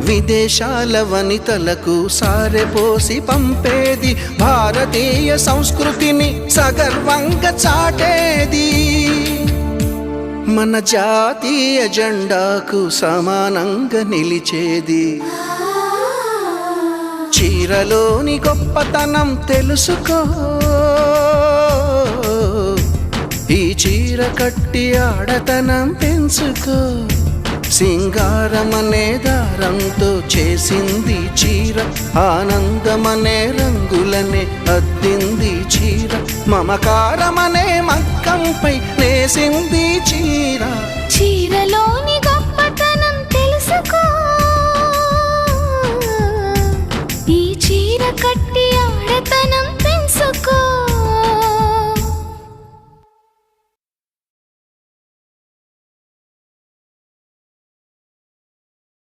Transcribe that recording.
విదేశాల వనితలకు సారెపోసి పంపేది, భారతీయ సంస్కృతిని సగర్వంగా చాటేది, మన జాతీయ జెండాకు సమానంగా నిలిచేది. చీరలోని గొప్పతనం తెలుసుకో, ఈ చీర కట్టి ఆడతనం పెంచుకో. సింగారమనే దారంతో చేసింది చీర, ఆనందమనే రంగులనే అద్దింది చీర, మమకారమనే మగ్గంపై నేసింది చీర. చీరలోని గొప్పతనం తెలుసుకో,